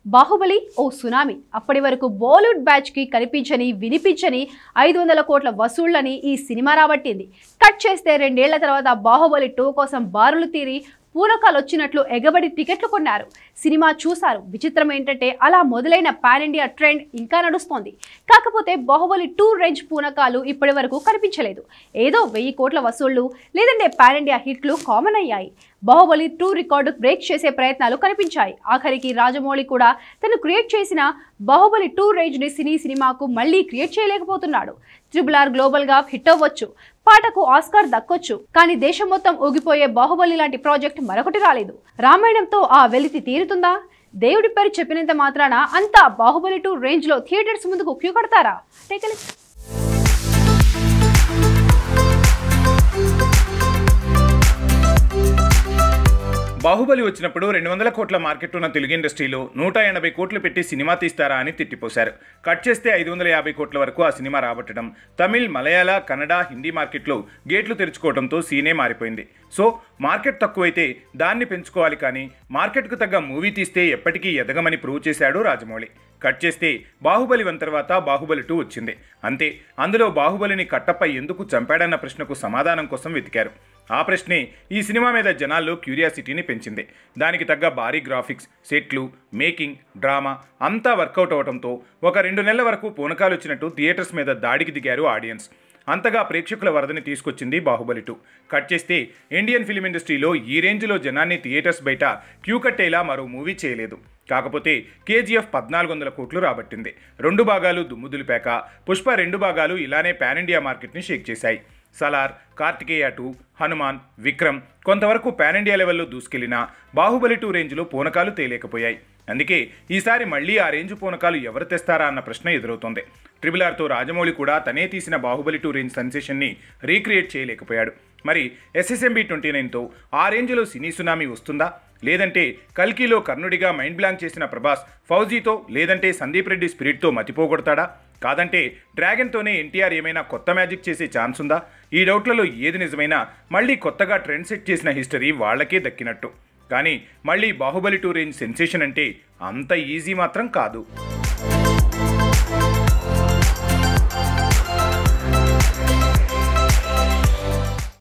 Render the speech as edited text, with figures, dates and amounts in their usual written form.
బాహుబలి ఓ tsunami. అప్పటి వరకు Bollywood batch కి కనిపించని వినిపించని 500 కోట్ల వసూళ్లని ఈ సినిమా రాబట్టింది. కట్ చేస్తే 2 ఏళ్ల తర్వాత బాహుబలి 2 కోసం బారులు తీరి పూనకాలు వచ్చినట్లు ఎగబడి టికెట్లు కొన్నారు. సినిమా చూశారు. విచిత్రం ఏంటంటే అలా మొదలైన పాన్ ఇండియా ట్రెండ్ ఇంకా నడుస్తోంది. కాకపోతే బాహుబలి 2 రేంజ్ పూనకాలు ఇప్పటి వరకు కనిపించలేదు. ఏదో 1000 కోట్ల వసూళ్లు లేదంటే పాన్ ఇండియా హిట్లు కామన్ అయ్యాయి. బాహుబలి 2 రికార్డు బ్రేక్ చేసే ప్రయత్నాలు కనిపించాయి. ఆఖరికి రాజమౌళి కూడా తను క్రియేట్ చేసిన బాహుబలి 2 రేంజ్ ని సినిమాకు మళ్ళీ క్రియేట్ చేయలేకపోతున్నాడు. RRR గ్లోబల్ గా హిట్ అవ్వచ్చు, పాటకు ఆస్కార్ దక్కొచ్చు, కానీ దేశం మొత్తం ఊగిపోయే బాహుబలి లాంటి ప్రాజెక్ట్ మరొకటి రాలేదు. రామాయణంతో ఆ వెలితి తీరుతుందా? దేవుడి పేరు చెప్పినంత మాత్రాన అంతా బాహుబలి 2 రేంజ్ లో థియేటర్స్ ముందుకు క్యూ కడతారా? బాహుబలి వచ్చినప్పుడు 200 కోట్ల మార్కెట్ ఉన్న తెలుగు ఇండస్ట్రీలో 180 కోట్లు పెట్టి సినిమా తీస్తారా అని తిట్టిపోశారు. కట్ చేస్తే 550 కోట్ల వరకు ఆ సినిమా రాబట్టడం, తమిళ్, మలయాళ, కన్నడ, హిందీ మార్కెట్లో గేట్లు తెరుచుకోవడంతో సీనే మారిపోయింది. సో మార్కెట్ తక్కువైతే దాన్ని పెంచుకోవాలి, కానీ మార్కెట్కు తగ్గ మూవీ తీస్తే ఎప్పటికీ ఎదగమని ప్రూవ్ చేశాడు రాజమౌళి. కట్ చేస్తే బాహుబలి 1 తర్వాత బాహుబలి 2 వచ్చింది. అంతే. అందులో బాహుబలిని కట్టప్ప ఎందుకు చంపాడన్న ప్రశ్నకు సమాధానం కోసం వెతికారు. ఆ ప్రశ్నే ఈ సినిమా మీద జనాల్లో క్యూరియాసిటీని పెంచింది. దానికి తగ్గ భారీ గ్రాఫిక్స్, సెట్లు, మేకింగ్, డ్రామా అంతా వర్కౌట్ అవడంతో ఒక 2 నెలల వరకు పూనకాలు వచ్చినట్టు థియేటర్స్ మీద దాడికి దిగారు ఆడియన్స్. అంతగా ప్రేక్షకుల వరదని తీసుకొచ్చింది బాహుబలి 2. కట్ చేస్తే ఇండియన్ ఫిలిం ఇండస్ట్రీలో ఈ రేంజ్లో జనాన్ని థియేటర్స్ బయట క్యూ కట్టేలా మరో మూవీ చేయలేదు. కాకపోతే KGF 1400 కోట్లు రాబట్టింది. 2 భాగాలు దుమ్ము దులిపాక పుష్ప 2 భాగాలు ఇలానే పాన్ ఇండియా మార్కెట్ని షేక్ చేశాయి. సలార్, కార్తికేయ 2, హనుమాన్, విక్రమ్ కొంతవరకు పాన్ ఇండియా లెవెల్లో దూసుకెళ్లినా బాహుబలి 2 రేంజ్లో పూనకాలు తేలేకపోయాయి. అందుకే ఈసారి మళ్లీ ఆ రేంజ్ పూనకాలు ఎవరు తెస్తారా అన్న ప్రశ్న ఎదురవుతోంది. RRRతో రాజమౌళి కూడా తనే తీసిన బాహుబలి 2 రేంజ్ సెన్సేషన్ని రీక్రియేట్ చేయలేకపోయాడు. మరి SSMB 29తో ఆ రేంజ్లో సినీ సునామీ వస్తుందా? లేదంటే కల్కిలో కర్ణుడిగా మైండ్ బ్లాంక్ చేసిన ప్రభాస్ ఫౌజీతో, లేదంటే సందీప్ రెడ్డి స్పిరిట్తో మతిపోగొడతాడా? కాదంటే డ్రాగన్తోనే NTR ఏమైనా కొత్త మ్యాజిక్ చేసే ఛాన్స్ ఉందా? ఈ డౌట్లలో ఏది నిజమైనా మళ్ళీ కొత్తగా ట్రెండ్ సెట్ చేసిన హిస్టరీ వాళ్లకే దక్కినట్టు. కానీ మళ్ళీ బాహుబలి 2 రేంజ్ సెన్సేషన్ అంటే అంత ఈజీ మాత్రం కాదు.